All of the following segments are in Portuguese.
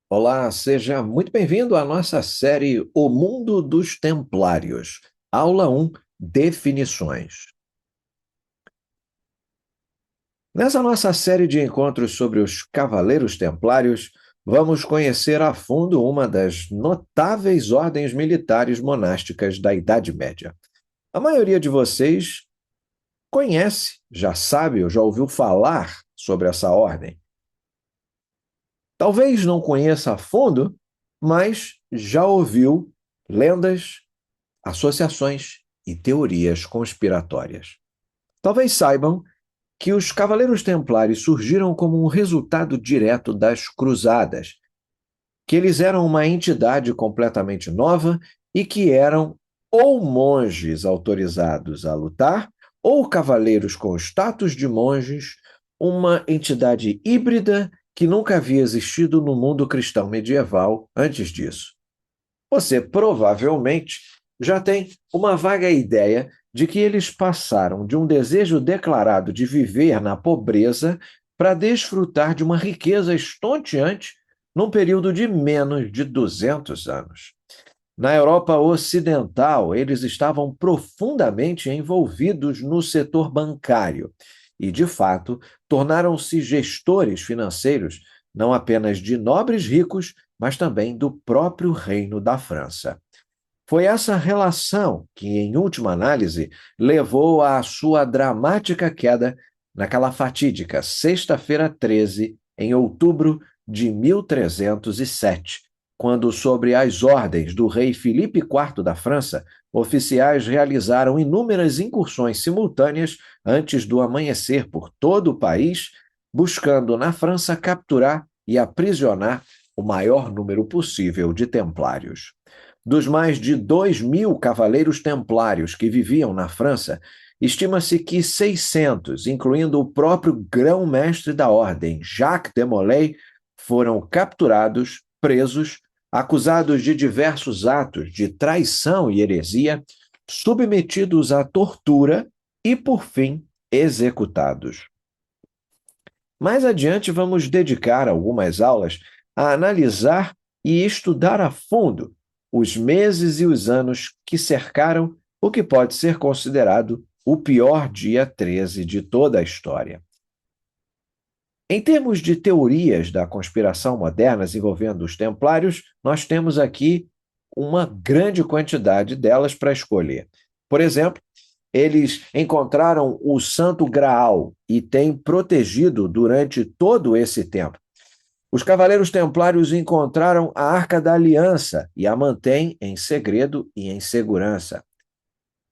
Olá, seja muito bem-vindo à nossa série O Mundo dos Templários. Aula 1, Definições. Nessa nossa série de encontros sobre os Cavaleiros Templários, vamos conhecer a fundo uma das notáveis ordens militares monásticas da Idade Média. A maioria de vocês conhece, já sabe ou já ouviu falar sobre essa ordem. Talvez não conheça a fundo, mas já ouviu lendas, associações e teorias conspiratórias. Talvez saibam que os Cavaleiros Templários surgiram como um resultado direto das Cruzadas, que eles eram uma entidade completamente nova e que eram ou monges autorizados a lutar, ou cavaleiros com status de monges, uma entidade híbrida que nunca havia existido no mundo cristão medieval antes disso. Você provavelmente já tem uma vaga ideia de que eles passaram de um desejo declarado de viver na pobreza para desfrutar de uma riqueza estonteante num período de menos de 200 anos. Na Europa Ocidental, eles estavam profundamente envolvidos no setor bancário e, de fato, tornaram-se gestores financeiros não apenas de nobres ricos, mas também do próprio Reino da França. Foi essa relação que, em última análise, levou à sua dramática queda naquela fatídica Sexta-feira 13, em outubro de 1307, quando, sob as ordens do rei Filipe IV da França, oficiais realizaram inúmeras incursões simultâneas antes do amanhecer por todo o país, buscando na França capturar e aprisionar o maior número possível de templários. Dos mais de 2.000 cavaleiros templários que viviam na França, estima-se que 600, incluindo o próprio grão-mestre da ordem, Jacques de Molay, foram capturados, presos, acusados de diversos atos de traição e heresia, submetidos à tortura e, por fim, executados. Mais adiante, vamos dedicar algumas aulas a analisar e estudar a fundo os meses e os anos que cercaram o que pode ser considerado o pior dia 13 de toda a história. Em termos de teorias da conspiração modernas envolvendo os templários, nós temos aqui uma grande quantidade delas para escolher. Por exemplo, eles encontraram o Santo Graal e têm protegido durante todo esse tempo. Os Cavaleiros Templários encontraram a Arca da Aliança e a mantêm em segredo e em segurança.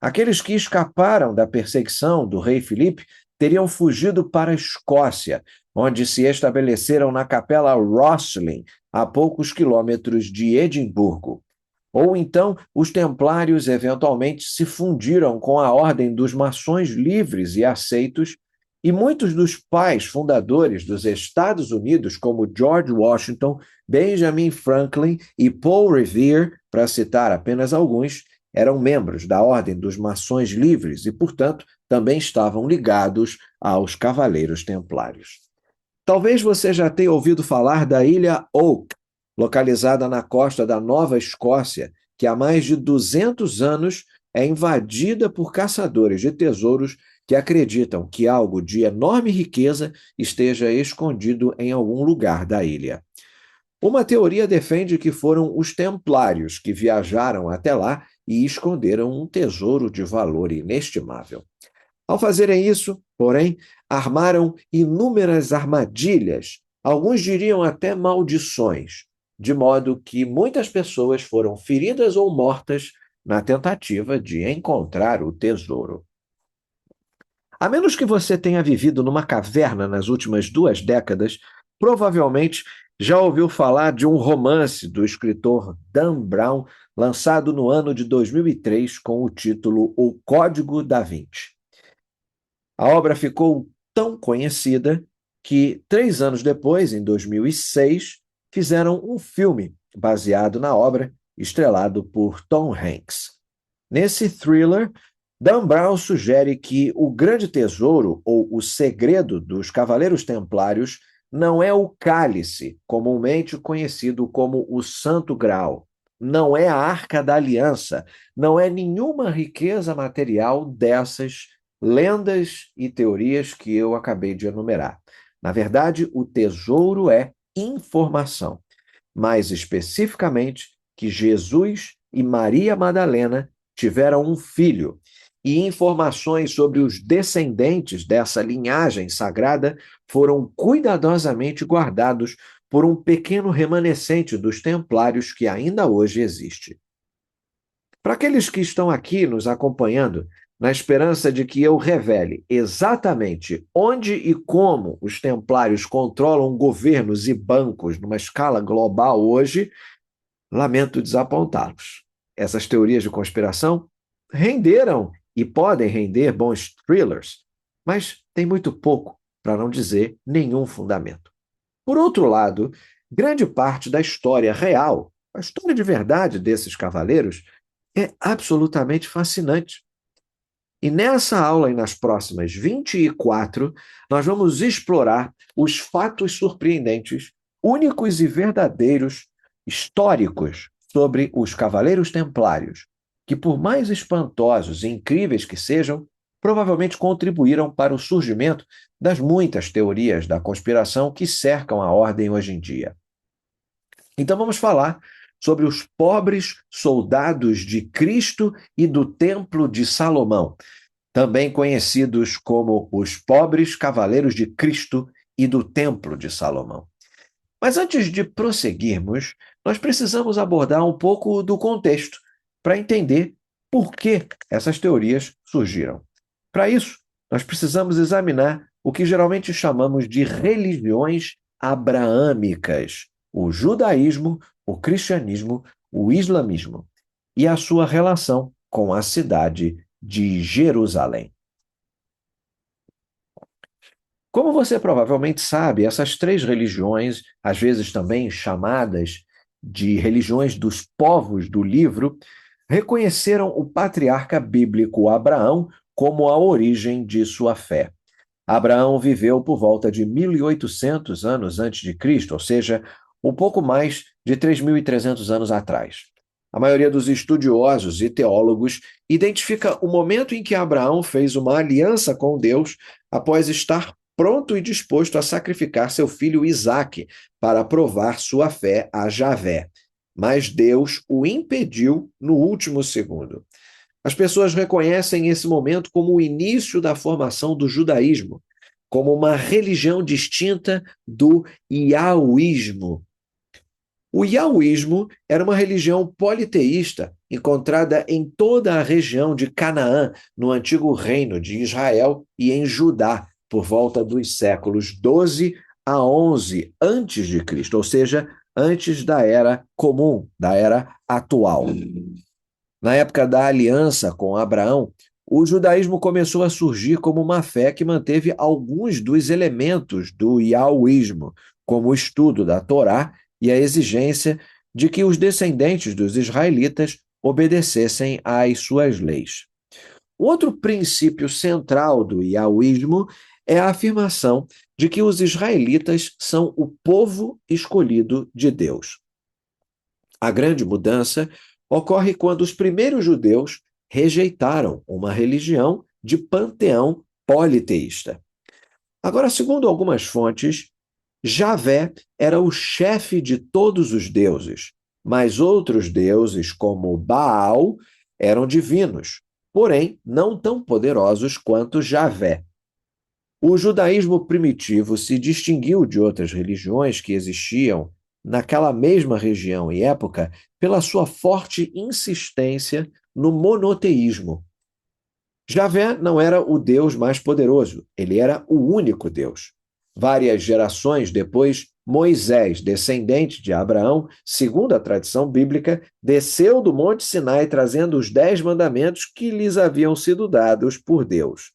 Aqueles que escaparam da perseguição do rei Filipe teriam fugido para a Escócia, onde se estabeleceram na Capela Rosslyn, a poucos quilômetros de Edimburgo. Ou então, os templários eventualmente se fundiram com a Ordem dos Maçons Livres e Aceitos, e muitos dos pais fundadores dos Estados Unidos, como George Washington, Benjamin Franklin e Paul Revere, para citar apenas alguns, eram membros da Ordem dos Maçons Livres e, portanto, também estavam ligados aos Cavaleiros Templários. Talvez você já tenha ouvido falar da Ilha Oak, localizada na costa da Nova Escócia, que há mais de 200 anos é invadida por caçadores de tesouros que acreditam que algo de enorme riqueza esteja escondido em algum lugar da ilha. Uma teoria defende que foram os templários que viajaram até lá e esconderam um tesouro de valor inestimável. Ao fazerem isso, porém, armaram inúmeras armadilhas, alguns diriam até maldições, de modo que muitas pessoas foram feridas ou mortas na tentativa de encontrar o tesouro. A menos que você tenha vivido numa caverna nas últimas 2 décadas, provavelmente já ouviu falar de um romance do escritor Dan Brown, lançado no ano de 2003 com o título O Código da Vinci. A obra ficou tão conhecida que, 3 anos depois, em 2006, fizeram um filme baseado na obra, estrelado por Tom Hanks. Nesse thriller, Dan Brown sugere que o grande tesouro, ou o segredo dos Cavaleiros Templários, não é o cálice, comumente conhecido como o Santo Graal, não é a Arca da Aliança, não é nenhuma riqueza material dessas lendas e teorias que eu acabei de enumerar. Na verdade, o tesouro é informação, mais especificamente que Jesus e Maria Madalena tiveram um filho, e informações sobre os descendentes dessa linhagem sagrada foram cuidadosamente guardados por um pequeno remanescente dos templários que ainda hoje existe. Para aqueles que estão aqui nos acompanhando, na esperança de que eu revele exatamente onde e como os templários controlam governos e bancos numa escala global hoje, lamento desapontá-los. Essas teorias de conspiração renderam e podem render bons thrillers, mas tem muito pouco, para não dizer nenhum fundamento. Por outro lado, grande parte da história real, a história de verdade desses cavaleiros, é absolutamente fascinante. E nessa aula e nas próximas 24, nós vamos explorar os fatos surpreendentes, únicos e verdadeiros, históricos, sobre os Cavaleiros Templários, que, por mais espantosos e incríveis que sejam, provavelmente contribuíram para o surgimento das muitas teorias da conspiração que cercam a ordem hoje em dia. Então vamos falar sobre os pobres soldados de Cristo e do Templo de Salomão, também conhecidos como os pobres cavaleiros de Cristo e do Templo de Salomão. Mas antes de prosseguirmos, nós precisamos abordar um pouco do contexto para entender por que essas teorias surgiram. Para isso, nós precisamos examinar o que geralmente chamamos de religiões abraâmicas, o judaísmo, o cristianismo, o islamismo, e a sua relação com a cidade de Jerusalém. Como você provavelmente sabe, essas três religiões, às vezes também chamadas de religiões dos povos do livro, reconheceram o patriarca bíblico Abraão como a origem de sua fé. Abraão viveu por volta de 1800 anos antes de Cristo, ou seja, um pouco mais de 3.300 anos atrás. A maioria dos estudiosos e teólogos identifica o momento em que Abraão fez uma aliança com Deus após estar pronto e disposto a sacrificar seu filho Isaque para provar sua fé a Javé. Mas Deus o impediu no último segundo. As pessoas reconhecem esse momento como o início da formação do judaísmo, como uma religião distinta do iauísmo. O iauísmo era uma religião politeísta encontrada em toda a região de Canaã, no antigo reino de Israel e em Judá, por volta dos séculos 12 a 11 antes de Cristo, ou seja, antes da era comum, da era atual. Na época da aliança com Abraão, o judaísmo começou a surgir como uma fé que manteve alguns dos elementos do iauísmo, como o estudo da Torá e a exigência de que os descendentes dos israelitas obedecessem às suas leis. Outro princípio central do iauísmo é a afirmação de que os israelitas são o povo escolhido de Deus. A grande mudança ocorre quando os primeiros judeus rejeitaram uma religião de panteão politeísta. Agora, segundo algumas fontes, Javé era o chefe de todos os deuses, mas outros deuses, como Baal, eram divinos, porém não tão poderosos quanto Javé. O judaísmo primitivo se distinguiu de outras religiões que existiam naquela mesma região e época pela sua forte insistência no monoteísmo. Javé não era o Deus mais poderoso, ele era o único Deus. Várias gerações depois, Moisés, descendente de Abraão, segundo a tradição bíblica, desceu do Monte Sinai trazendo os 10 mandamentos que lhes haviam sido dados por Deus.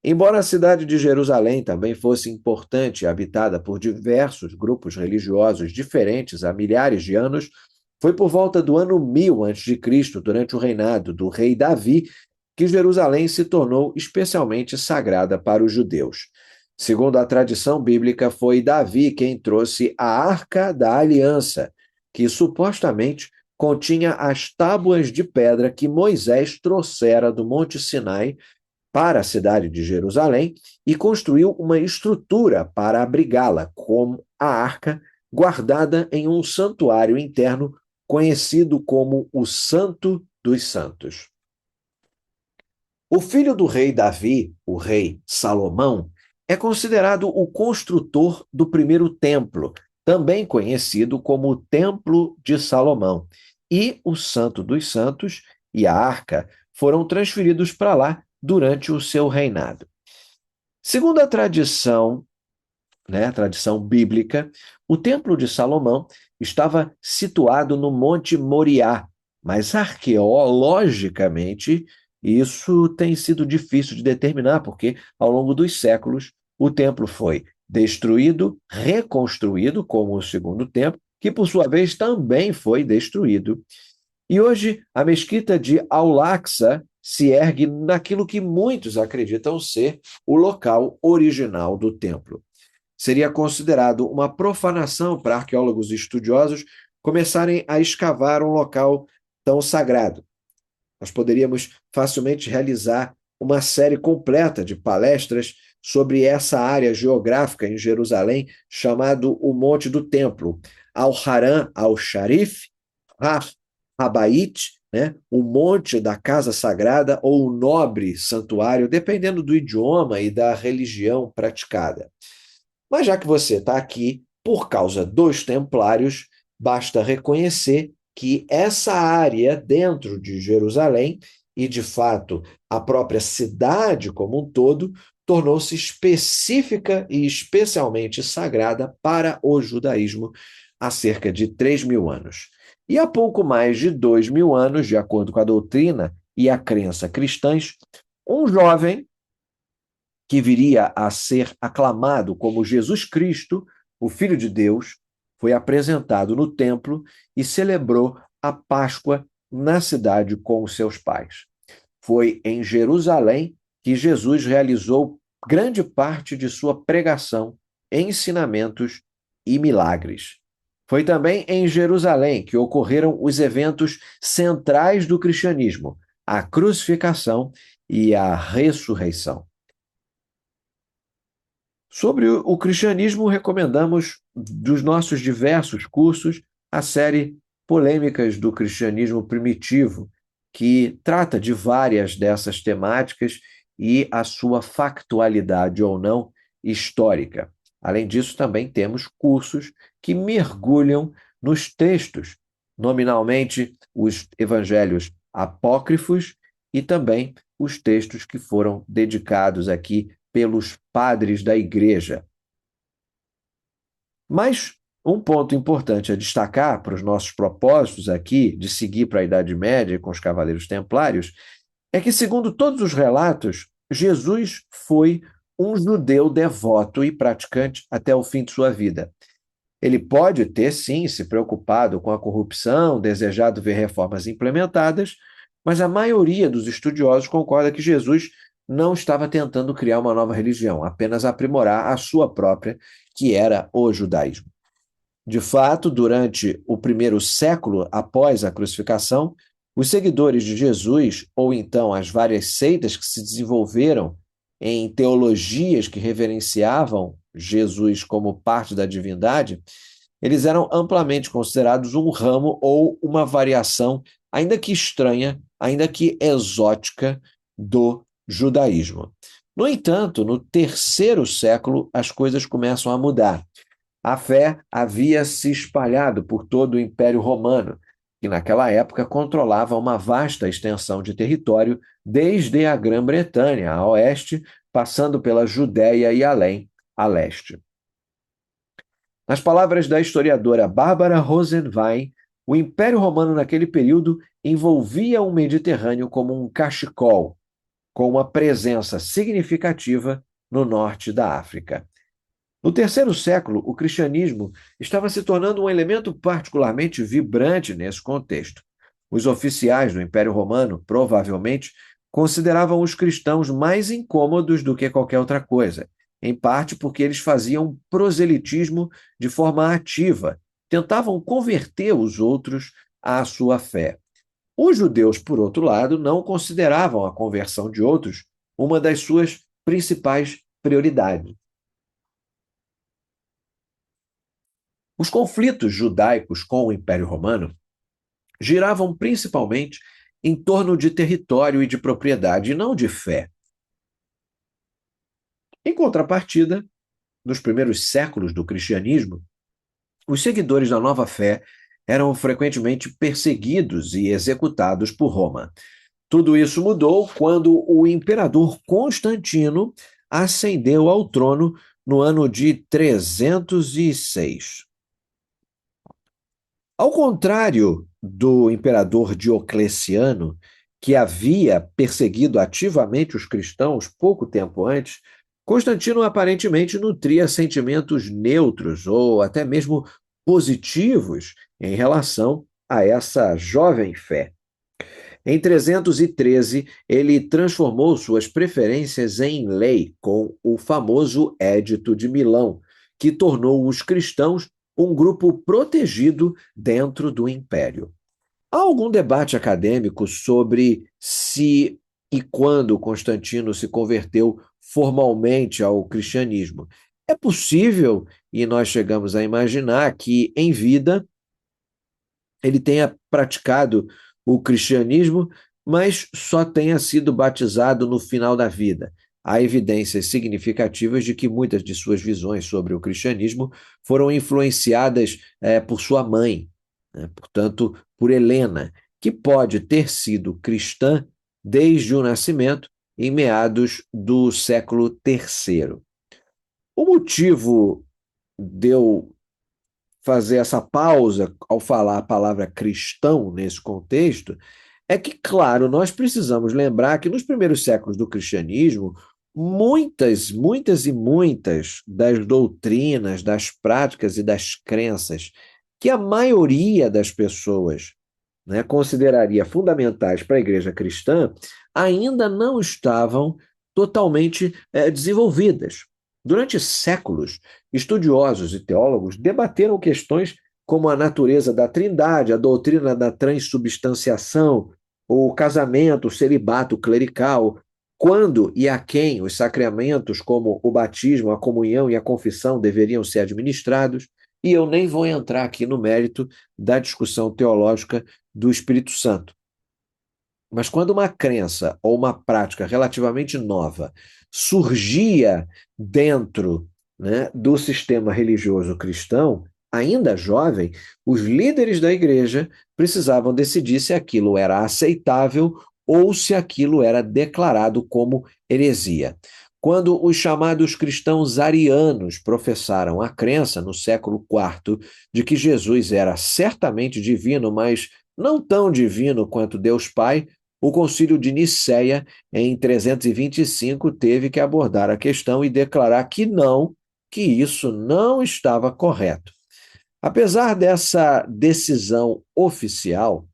Embora a cidade de Jerusalém também fosse importante e habitada por diversos grupos religiosos diferentes há milhares de anos, foi por volta do ano 1000 a.C., durante o reinado do rei Davi, que Jerusalém se tornou especialmente sagrada para os judeus. Segundo a tradição bíblica, foi Davi quem trouxe a Arca da Aliança, que supostamente continha as tábuas de pedra que Moisés trouxera do Monte Sinai para a cidade de Jerusalém e construiu uma estrutura para abrigá-la, como a arca, guardada em um santuário interno conhecido como o Santo dos Santos. O filho do rei Davi, o rei Salomão, é considerado o construtor do primeiro templo, também conhecido como o Templo de Salomão. E o Santo dos Santos e a Arca foram transferidos para lá durante o seu reinado. Segundo a tradição, a tradição bíblica, o Templo de Salomão estava situado no Monte Moriá, mas arqueologicamente isso tem sido difícil de determinar, porque ao longo dos séculos o templo foi destruído, reconstruído como o segundo templo, que por sua vez também foi destruído. E hoje a mesquita de Al-Aqsa se ergue naquilo que muitos acreditam ser o local original do templo. Seria considerado uma profanação para arqueólogos e estudiosos começarem a escavar um local tão sagrado. Nós poderíamos facilmente realizar uma série completa de palestras sobre essa área geográfica em Jerusalém, chamado o Monte do Templo, Al-Haram al-Sharif, Habait, o Monte da Casa Sagrada ou o Nobre Santuário, dependendo do idioma e da religião praticada. Mas já que você está aqui por causa dos templários, basta reconhecer que essa área dentro de Jerusalém, e de fato a própria cidade como um todo, tornou-se específica e especialmente sagrada para o judaísmo há cerca de 3.000 anos. E há pouco mais de 2.000 anos, de acordo com a doutrina e a crença cristãs, um jovem que viria a ser aclamado como Jesus Cristo, o Filho de Deus, foi apresentado no templo e celebrou a Páscoa na cidade com os seus pais. Foi em Jerusalém que Jesus realizou grande parte de sua pregação, ensinamentos e milagres. Foi também em Jerusalém que ocorreram os eventos centrais do cristianismo, a crucificação e a ressurreição. Sobre o cristianismo, recomendamos dos nossos diversos cursos a série Polêmicas do Cristianismo Primitivo, que trata de várias dessas temáticas e a sua factualidade ou não histórica. Além disso, também temos cursos que mergulham nos textos, nominalmente os evangelhos apócrifos e também os textos que foram dedicados aqui pelos padres da igreja. Mas um ponto importante a destacar para os nossos propósitos aqui, de seguir para a Idade Média com os Cavaleiros Templários, é que, segundo todos os relatos, Jesus foi um judeu devoto e praticante até o fim de sua vida. Ele pode ter, sim, se preocupado com a corrupção, desejado ver reformas implementadas, mas a maioria dos estudiosos concorda que Jesus não estava tentando criar uma nova religião, apenas aprimorar a sua própria, que era o judaísmo. De fato, durante o primeiro século após a crucificação, os seguidores de Jesus, ou então as várias seitas que se desenvolveram em teologias que reverenciavam Jesus como parte da divindade, eles eram amplamente considerados um ramo ou uma variação, ainda que estranha, ainda que exótica, do judaísmo. No entanto, no terceiro século, as coisas começam a mudar. A fé havia se espalhado por todo o Império Romano, que naquela época controlava uma vasta extensão de território, desde a Grã-Bretanha a oeste, passando pela Judéia e além, a leste. Nas palavras da historiadora Bárbara Rosenwein, o Império Romano naquele período envolvia o Mediterrâneo como um cachecol, com uma presença significativa no norte da África. No terceiro século, o cristianismo estava se tornando um elemento particularmente vibrante nesse contexto. Os oficiais do Império Romano, provavelmente, consideravam os cristãos mais incômodos do que qualquer outra coisa, em parte porque eles faziam proselitismo de forma ativa, tentavam converter os outros à sua fé. Os judeus, por outro lado, não consideravam a conversão de outros uma das suas principais prioridades. Os conflitos judaicos com o Império Romano giravam principalmente em torno de território e de propriedade, e não de fé. Em contrapartida, nos primeiros séculos do cristianismo, os seguidores da nova fé eram frequentemente perseguidos e executados por Roma. Tudo isso mudou quando o imperador Constantino ascendeu ao trono no ano de 306. Ao contrário do imperador Diocleciano, que havia perseguido ativamente os cristãos pouco tempo antes, Constantino aparentemente nutria sentimentos neutros ou até mesmo positivos em relação a essa jovem fé. Em 313, ele transformou suas preferências em lei com o famoso Édito de Milão, que tornou os cristãos um grupo protegido dentro do império. Há algum debate acadêmico sobre se e quando Constantino se converteu formalmente ao cristianismo. É possível, e nós chegamos a imaginar, que em vida ele tenha praticado o cristianismo, mas só tenha sido batizado no final da vida. Há evidências significativas de que muitas de suas visões sobre o cristianismo foram influenciadas por sua mãe, né? Portanto, por Helena, que pode ter sido cristã desde o nascimento, em meados do século III. O motivo de eu fazer essa pausa ao falar a palavra cristão nesse contexto é que, claro, nós precisamos lembrar que nos primeiros séculos do cristianismo, muitas das doutrinas, das práticas e das crenças que a maioria das pessoas, né, consideraria fundamentais para a igreja cristã, ainda não estavam totalmente desenvolvidas. Durante séculos, estudiosos e teólogos debateram questões como a natureza da trindade, a doutrina da transubstanciação, o casamento, o celibato clerical, quando e a quem os sacramentos, como o batismo, a comunhão e a confissão, deveriam ser administrados. E eu nem vou entrar aqui no mérito da discussão teológica do Espírito Santo. Mas quando uma crença ou uma prática relativamente nova surgia dentro, né, do sistema religioso cristão, ainda jovem, os líderes da igreja precisavam decidir se aquilo era aceitável ou se aquilo era declarado como heresia. Quando os chamados cristãos arianos professaram a crença no século IV de que Jesus era certamente divino, mas não tão divino quanto Deus Pai, o Concílio de Nicéia, em 325, teve que abordar a questão e declarar que isso não estava correto. Apesar dessa decisão oficial,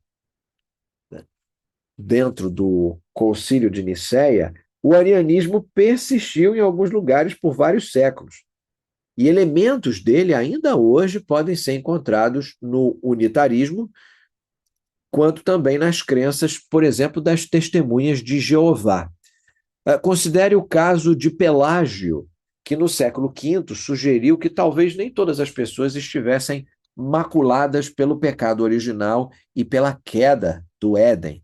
dentro do Concílio de Nicéia, o arianismo persistiu em alguns lugares por vários séculos. E elementos dele ainda hoje podem ser encontrados no unitarismo, quanto também nas crenças, por exemplo, das testemunhas de Jeová. Considere o caso de Pelágio, que no século V sugeriu que talvez nem todas as pessoas estivessem maculadas pelo pecado original e pela queda do Éden.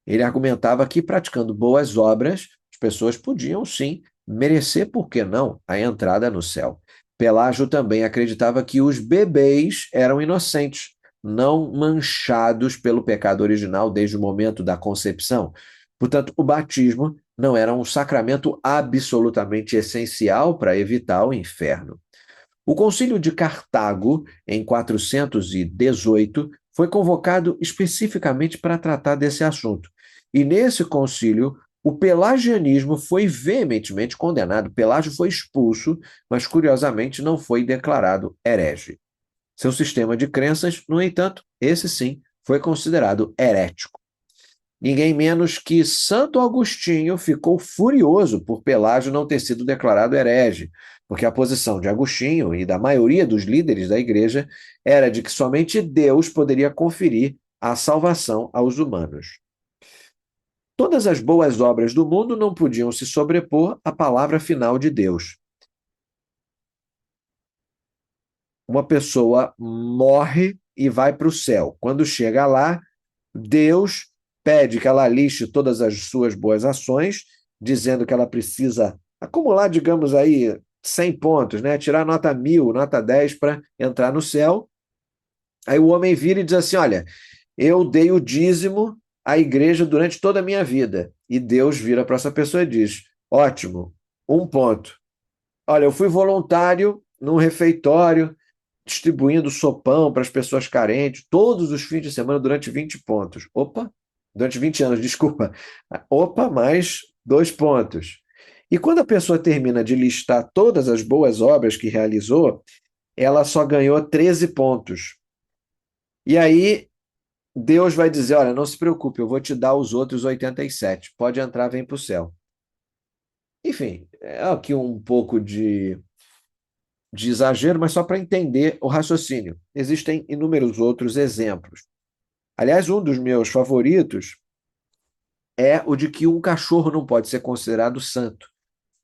Ele argumentava que, praticando boas obras, as pessoas podiam sim merecer, por que não, a entrada no céu. Pelágio também acreditava que os bebês eram inocentes, não manchados pelo pecado original desde o momento da concepção. Portanto, o batismo não era um sacramento absolutamente essencial para evitar o inferno. O Concílio de Cartago, em 418, foi convocado especificamente para tratar desse assunto. E nesse concílio, o pelagianismo foi veementemente condenado. Pelágio foi expulso, mas curiosamente não foi declarado herege. Seu sistema de crenças, no entanto, esse sim, foi considerado herético. Ninguém menos que Santo Agostinho ficou furioso por Pelágio não ter sido declarado herege, porque a posição de Agostinho e da maioria dos líderes da igreja era de que somente Deus poderia conferir a salvação aos humanos. Todas as boas obras do mundo não podiam se sobrepor à palavra final de Deus. Uma pessoa morre e vai para o céu. Quando chega lá, Deus pede que ela liste todas as suas boas ações, dizendo que ela precisa acumular, digamos aí, 100 pontos, né? Tirar nota 1000, nota 10 para entrar no céu. Aí o homem vira e diz assim: olha, eu dei o dízimo à igreja durante toda a minha vida. E Deus vira para essa pessoa e diz: ótimo, 1 ponto. Olha, eu fui voluntário num refeitório, distribuindo sopão para as pessoas carentes, todos os fins de semana durante 20 pontos. Opa, durante 20 anos, desculpa. Opa, mais 2 pontos. E quando a pessoa termina de listar todas as boas obras que realizou, ela só ganhou 13 pontos. E aí Deus vai dizer: olha, não se preocupe, eu vou te dar os outros 87. Pode entrar, vem para o céu. Enfim, é aqui um pouco de exagero, mas só para entender o raciocínio. Existem inúmeros outros exemplos. Aliás, um dos meus favoritos é o de que um cachorro não pode ser considerado santo,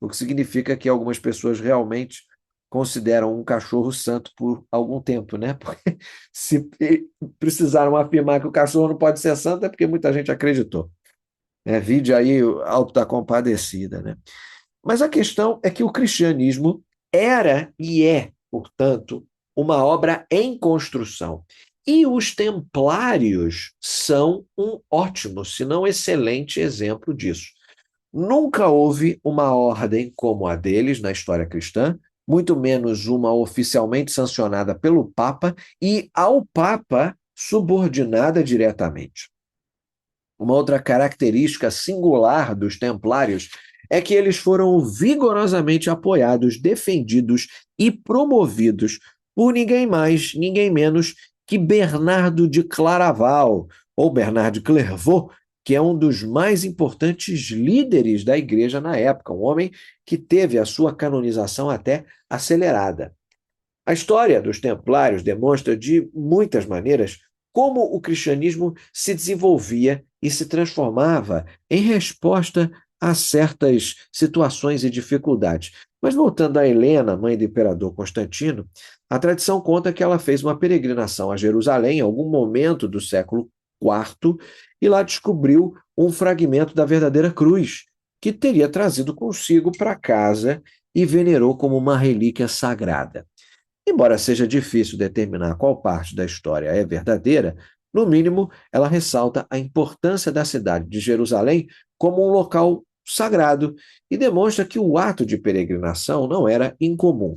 o que significa que algumas pessoas realmente consideram um cachorro santo por algum tempo, né? Porque se precisaram afirmar que o cachorro não pode ser santo é porque muita gente acreditou. Vide aí o Alto da Compadecida, né? Mas a questão é que o cristianismo era e é, portanto, uma obra em construção. E os templários são um ótimo, se não excelente exemplo disso. Nunca houve uma ordem como a deles na história cristã, muito menos uma oficialmente sancionada pelo Papa e ao Papa subordinada diretamente. Uma outra característica singular dos templários é que eles foram vigorosamente apoiados, defendidos e promovidos por ninguém mais, ninguém menos que Bernardo de Claraval, ou Bernard de Clairvaux, que é um dos mais importantes líderes da igreja na época, um homem que teve a sua canonização até acelerada. A história dos templários demonstra de muitas maneiras como o cristianismo se desenvolvia e se transformava em resposta a certas situações e dificuldades. Mas voltando a Helena, mãe do imperador Constantino, a tradição conta que ela fez uma peregrinação a Jerusalém em algum momento do século IV e lá descobriu um fragmento da verdadeira cruz, que teria trazido consigo para casa e venerou como uma relíquia sagrada. Embora seja difícil determinar qual parte da história é verdadeira, no mínimo, ela ressalta a importância da cidade de Jerusalém como um local sagrado e demonstra que o ato de peregrinação não era incomum.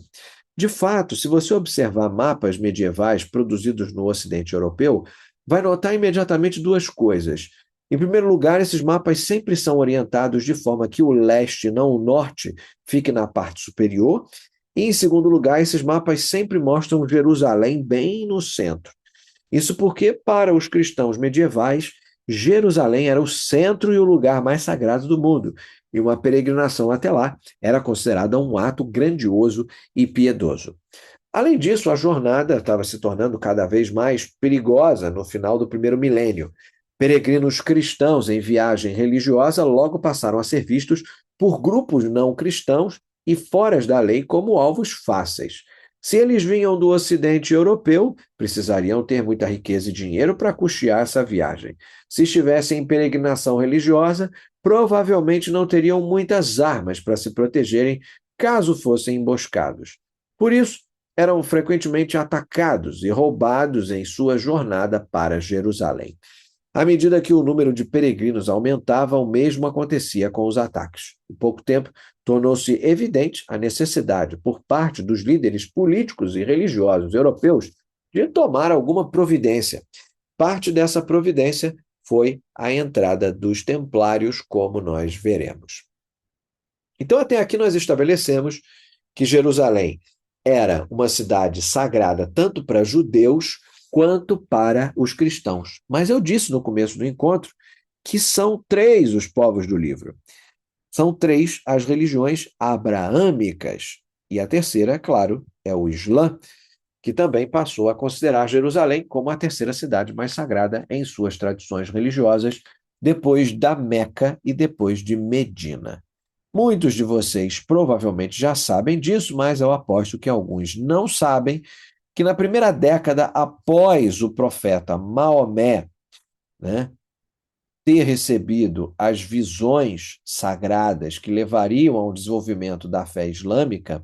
De fato, se você observar mapas medievais produzidos no Ocidente Europeu, vai notar imediatamente duas coisas. Em primeiro lugar, esses mapas sempre são orientados de forma que o leste, não o norte, fique na parte superior, e, em segundo lugar, esses mapas sempre mostram Jerusalém bem no centro. Isso porque, para os cristãos medievais, Jerusalém era o centro e o lugar mais sagrado do mundo, e uma peregrinação até lá era considerada um ato grandioso e piedoso. Além disso, a jornada estava se tornando cada vez mais perigosa no final do primeiro milênio. Peregrinos cristãos em viagem religiosa logo passaram a ser vistos por grupos não cristãos e foras da lei como alvos fáceis. Se eles vinham do Ocidente europeu, precisariam ter muita riqueza e dinheiro para custear essa viagem. Se estivessem em peregrinação religiosa, provavelmente não teriam muitas armas para se protegerem caso fossem emboscados. Por isso, eram frequentemente atacados e roubados em sua jornada para Jerusalém. À medida que o número de peregrinos aumentava, o mesmo acontecia com os ataques. Em pouco tempo, tornou-se evidente a necessidade, por parte dos líderes políticos e religiosos europeus, de tomar alguma providência. Parte dessa providência foi a entrada dos templários, como nós veremos. Então, até aqui nós estabelecemos que Jerusalém era uma cidade sagrada tanto para judeus quanto para os cristãos. Mas eu disse no começo do encontro que são três os povos do livro. São três as religiões abraâmicas. E a terceira, é claro, é o Islã, que também passou a considerar Jerusalém como a terceira cidade mais sagrada em suas tradições religiosas, depois da Meca e depois de Medina. Muitos de vocês provavelmente já sabem disso, mas eu aposto que alguns não sabem que na primeira década após o profeta Maomé, né, ter recebido as visões sagradas que levariam ao desenvolvimento da fé islâmica,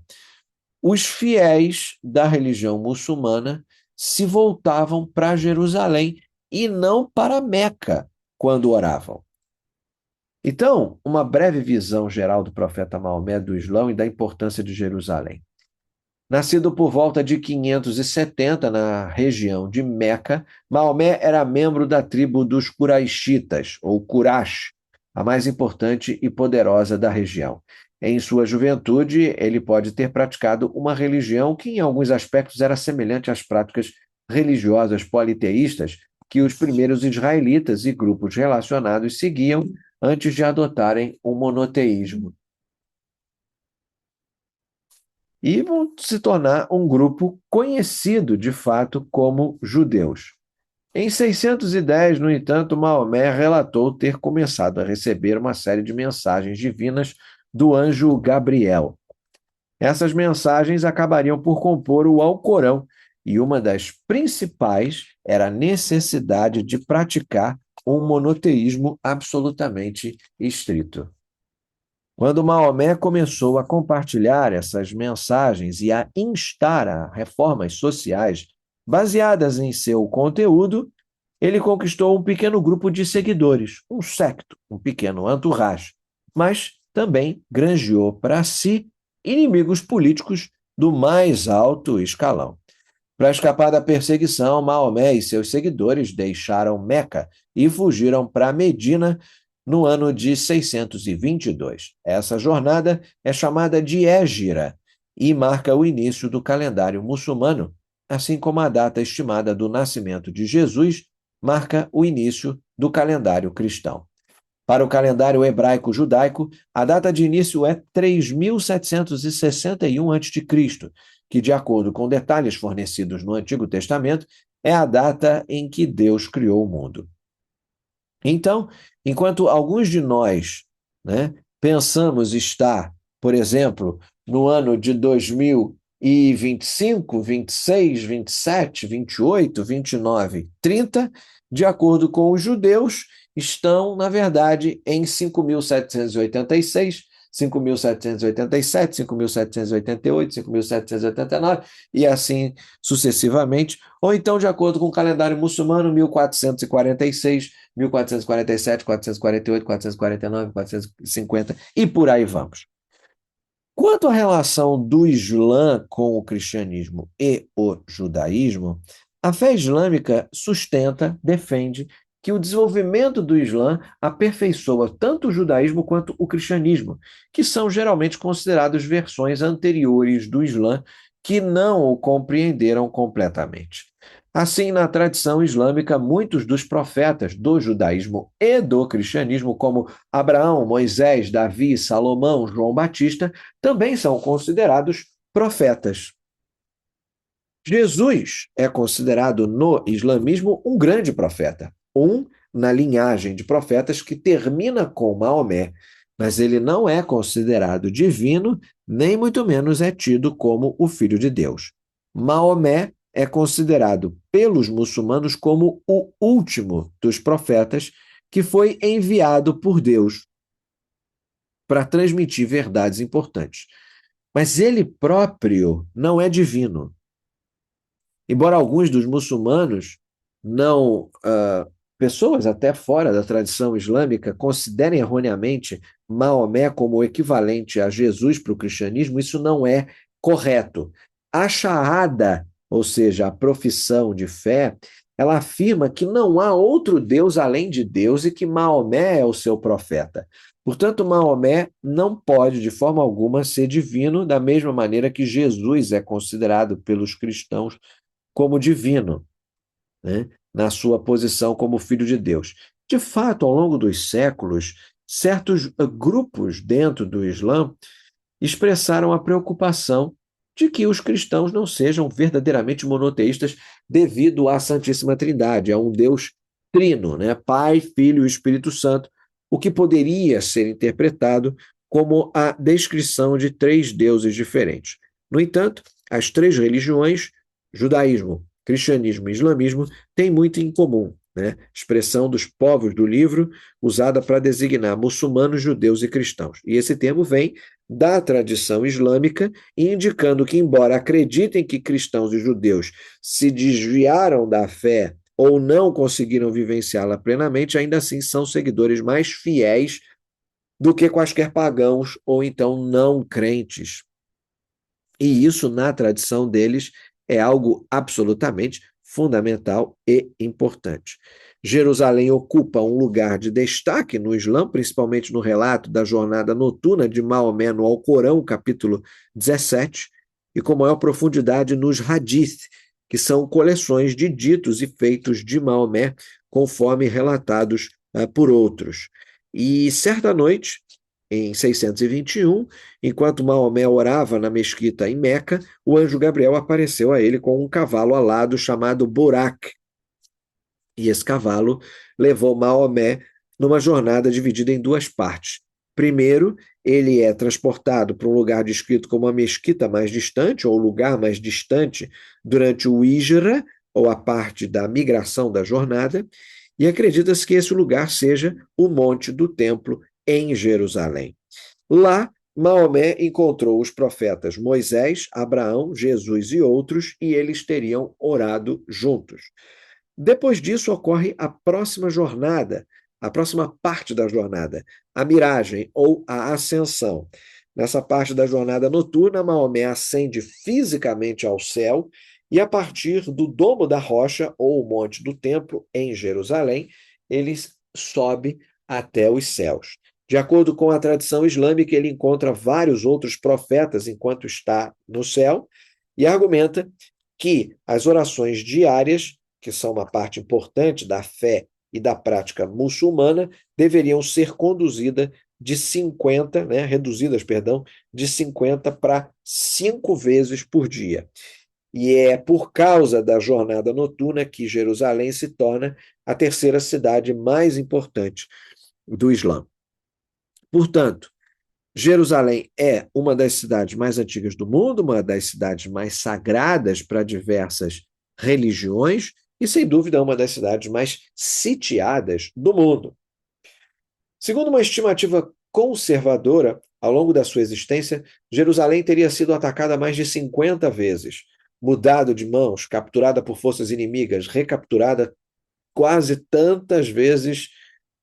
os fiéis da religião muçulmana se voltavam para Jerusalém e não para Meca quando oravam. Então, uma breve visão geral do profeta Maomé, do Islã e da importância de Jerusalém. Nascido por volta de 570 na região de Meca, Maomé era membro da tribo dos Quraixitas, ou Quraysh, a mais importante e poderosa da região. Em sua juventude, ele pode ter praticado uma religião que, em alguns aspectos, era semelhante às práticas religiosas politeístas que os primeiros israelitas e grupos relacionados seguiam antes de adotarem o monoteísmo. E vão se tornar um grupo conhecido, de fato, como judeus. Em 610, no entanto, Maomé relatou ter começado a receber uma série de mensagens divinas do anjo Gabriel. Essas mensagens acabariam por compor o Alcorão, e uma das principais era a necessidade de praticar um monoteísmo absolutamente estrito. Quando Maomé começou a compartilhar essas mensagens e a instar a reformas sociais baseadas em seu conteúdo, ele conquistou um pequeno grupo de seguidores, um secto, um pequeno entourage, mas também granjeou para si inimigos políticos do mais alto escalão. Para escapar da perseguição, Maomé e seus seguidores deixaram Meca e fugiram para Medina no ano de 622. Essa jornada é chamada de Hégira e marca o início do calendário muçulmano, assim como a data estimada do nascimento de Jesus marca o início do calendário cristão. Para o calendário hebraico-judaico, a data de início é 3761 a.C., que, de acordo com detalhes fornecidos no Antigo Testamento, é a data em que Deus criou o mundo. Então, enquanto alguns de nós, né, pensamos estar, por exemplo, no ano de 2025, 26, 27, 28, 29, 30, de acordo com os judeus, estão, na verdade, em 5.786, 5.787, 5.788, 5.789 e assim sucessivamente, ou então, de acordo com o calendário muçulmano, 1446, 1447, 448, 449, 450 e por aí vamos. Quanto à relação do Islã com o cristianismo e o judaísmo, a fé islâmica sustenta, defende que o desenvolvimento do Islã aperfeiçoa tanto o judaísmo quanto o cristianismo, que são geralmente considerados versões anteriores do Islã que não o compreenderam completamente. Assim, na tradição islâmica, muitos dos profetas do judaísmo e do cristianismo, como Abraão, Moisés, Davi, Salomão, João Batista, também são considerados profetas. Jesus é considerado no islamismo um grande profeta, na linhagem de profetas que termina com Maomé, mas ele não é considerado divino, nem muito menos é tido como o filho de Deus. Maomé é considerado pelos muçulmanos como o último dos profetas que foi enviado por Deus para transmitir verdades importantes. Mas ele próprio não é divino. Embora alguns dos muçulmanos não, pessoas até fora da tradição islâmica, considerem erroneamente Maomé como o equivalente a Jesus para o cristianismo, isso não é correto. A Shahada, ou seja, a profissão de fé, ela afirma que não há outro Deus além de Deus e que Maomé é o seu profeta. Portanto, Maomé não pode, de forma alguma, ser divino, da mesma maneira que Jesus é considerado pelos cristãos como divino, né, na sua posição como filho de Deus. De fato, ao longo dos séculos, certos grupos dentro do Islã expressaram a preocupação de que os cristãos não sejam verdadeiramente monoteístas devido à Santíssima Trindade, a um Deus trino, né? Pai, Filho e Espírito Santo, o que poderia ser interpretado como a descrição de três deuses diferentes. No entanto, as três religiões, judaísmo, cristianismo e islamismo, têm muito em comum, né? Expressão dos povos do livro usada para designar muçulmanos, judeus e cristãos. E esse termo vem da tradição islâmica, indicando que, embora acreditem que cristãos e judeus se desviaram da fé ou não conseguiram vivenciá-la plenamente, ainda assim são seguidores mais fiéis do que quaisquer pagãos ou então não crentes. E isso, na tradição deles, é algo absolutamente fundamental e importante. Jerusalém ocupa um lugar de destaque no Islã, principalmente no relato da jornada noturna de Maomé no Alcorão, capítulo 17, e com maior profundidade nos hadith, que são coleções de ditos e feitos de Maomé, conforme relatados por outros. E certa noite, em 621, enquanto Maomé orava na mesquita em Meca, o anjo Gabriel apareceu a ele com um cavalo alado chamado Burak. E esse cavalo levou Maomé numa jornada dividida em duas partes. Primeiro, ele é transportado para um lugar descrito como a mesquita mais distante, ou lugar mais distante, durante o Hijra, ou a parte da migração da jornada, e acredita-se que esse lugar seja o Monte do Templo em Jerusalém. Lá, Maomé encontrou os profetas Moisés, Abraão, Jesus e outros, e eles teriam orado juntos. Depois disso ocorre a próxima jornada, a próxima parte da jornada, a miragem ou a ascensão. Nessa parte da jornada noturna, Maomé ascende fisicamente ao céu e, a partir do Domo da Rocha, ou o Monte do Templo, em Jerusalém, ele sobe até os céus. De acordo com a tradição islâmica, ele encontra vários outros profetas enquanto está no céu e argumenta que as orações diárias, que são uma parte importante da fé e da prática muçulmana, deveriam ser conduzidas de 50, né, reduzidas, perdão, de 50 para 5 vezes por dia. E é por causa da jornada noturna que Jerusalém se torna a terceira cidade mais importante do Islã. Portanto, Jerusalém é uma das cidades mais antigas do mundo, uma das cidades mais sagradas para diversas religiões e, sem dúvida, uma das cidades mais sitiadas do mundo. Segundo uma estimativa conservadora, ao longo da sua existência, Jerusalém teria sido atacada mais de 50 vezes, mudado de mãos, capturada por forças inimigas, recapturada quase tantas vezes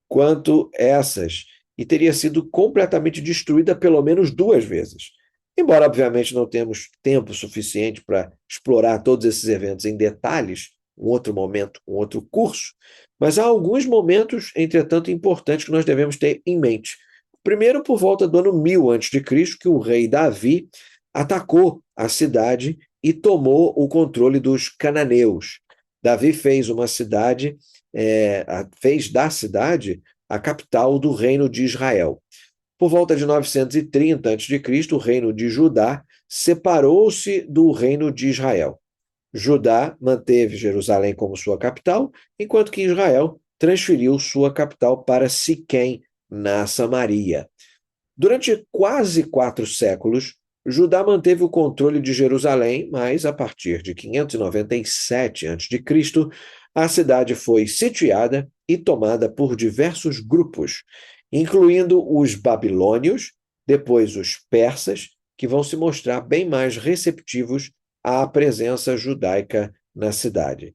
quanto essas, e teria sido completamente destruída pelo menos 2 vezes. Embora, obviamente, não temos tempo suficiente para explorar todos esses eventos em detalhes, um outro momento, um outro curso, mas há alguns momentos, entretanto, importantes que nós devemos ter em mente. Primeiro, por volta do ano 1000 a.C., que o rei Davi atacou a cidade e tomou o controle dos cananeus. Davi fez uma cidade, fez da cidade a capital do reino de Israel. Por volta de 930 a.C., o reino de Judá separou-se do reino de Israel. Judá manteve Jerusalém como sua capital, enquanto que Israel transferiu sua capital para Siquém, na Samaria. Durante quase 4 séculos, Judá manteve o controle de Jerusalém, mas a partir de 597 a.C., a cidade foi sitiada e tomada por diversos grupos, incluindo os babilônios, depois os persas, que vão se mostrar bem mais receptivos à presença judaica na cidade.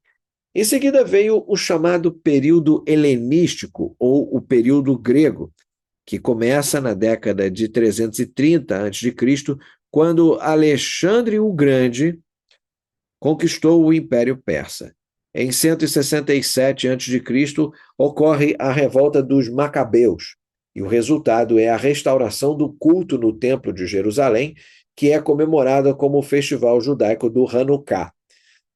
Em seguida veio o chamado período helenístico, ou o período grego, que começa na década de 330 a.C., quando Alexandre o Grande conquistou o Império Persa. Em 167 a.C., ocorre a revolta dos Macabeus, e o resultado é a restauração do culto no Templo de Jerusalém, que é comemorada como o festival judaico do Hanukkah.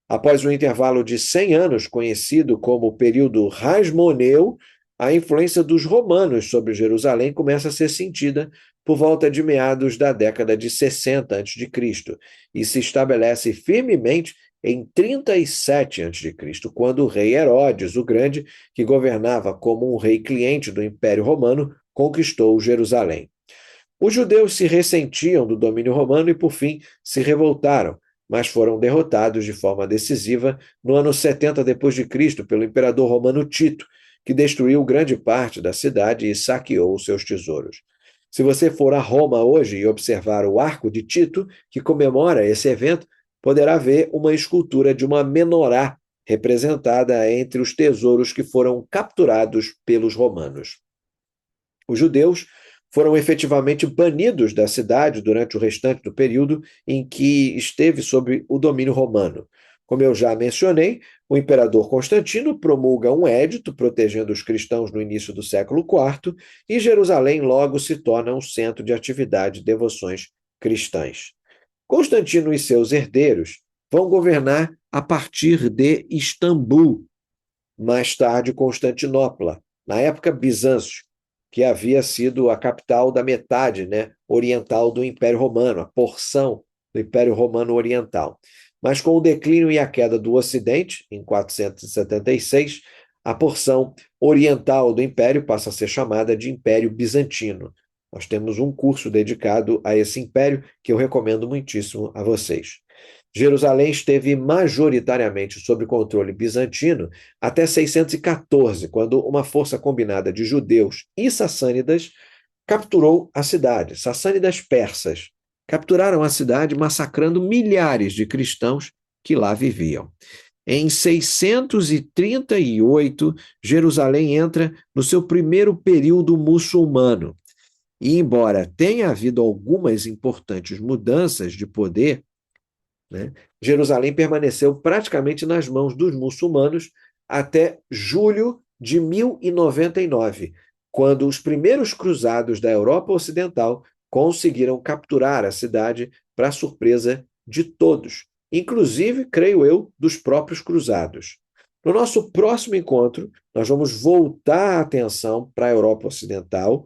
Após um intervalo de 100 anos, conhecido como o período Hasmoneu, a influência dos romanos sobre Jerusalém começa a ser sentida por volta de meados da década de 60 a.C. e se estabelece firmemente em 37 a.C., quando o rei Herodes o Grande, que governava como um rei cliente do Império Romano, conquistou Jerusalém. Os judeus se ressentiam do domínio romano e, por fim, se revoltaram, mas foram derrotados de forma decisiva no ano 70 d.C. pelo imperador romano Tito, que destruiu grande parte da cidade e saqueou seus tesouros. Se você for a Roma hoje e observar o Arco de Tito, que comemora esse evento, poderá ver uma escultura de uma menorá representada entre os tesouros que foram capturados pelos romanos. Os judeus foram efetivamente banidos da cidade durante o restante do período em que esteve sob o domínio romano. Como eu já mencionei, o imperador Constantino promulga um édito protegendo os cristãos no início do século IV e Jerusalém logo se torna um centro de atividade e devoções cristãs. Constantino e seus herdeiros vão governar a partir de Istambul, mais tarde Constantinopla, na época Bizâncio, que havia sido a capital da metade, oriental do Império Romano, a porção do Império Romano Oriental. Mas com o declínio e a queda do Ocidente, em 476, a porção oriental do Império passa a ser chamada de Império Bizantino. Nós temos um curso dedicado a esse império que eu recomendo muitíssimo a vocês. Jerusalém esteve majoritariamente sob controle bizantino até 614, quando uma força combinada de judeus e sassânidas capturou a cidade. Sassânidas persas capturaram a cidade, massacrando milhares de cristãos que lá viviam. Em 638, Jerusalém entra no seu primeiro período muçulmano. E, embora tenha havido algumas importantes mudanças de poder, Jerusalém permaneceu praticamente nas mãos dos muçulmanos até julho de 1099, quando os primeiros cruzados da Europa Ocidental conseguiram capturar a cidade para surpresa de todos, inclusive, creio eu, dos próprios cruzados. No nosso próximo encontro, nós vamos voltar a atenção para a Europa Ocidental,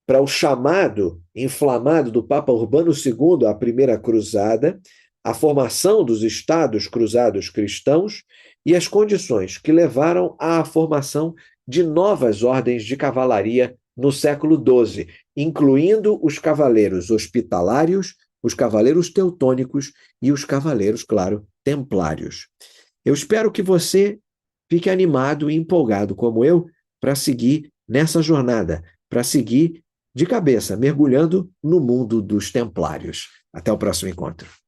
para o chamado inflamado do Papa Urbano II à Primeira Cruzada, a formação dos Estados Cruzados Cristãos e as condições que levaram à formação de novas ordens de cavalaria no século XII, incluindo os cavaleiros hospitalários, os cavaleiros teutônicos e os cavaleiros, claro, templários. Eu espero que você fique animado e empolgado como eu para seguir nessa jornada, para seguir de cabeça, mergulhando no mundo dos templários. Até o próximo encontro.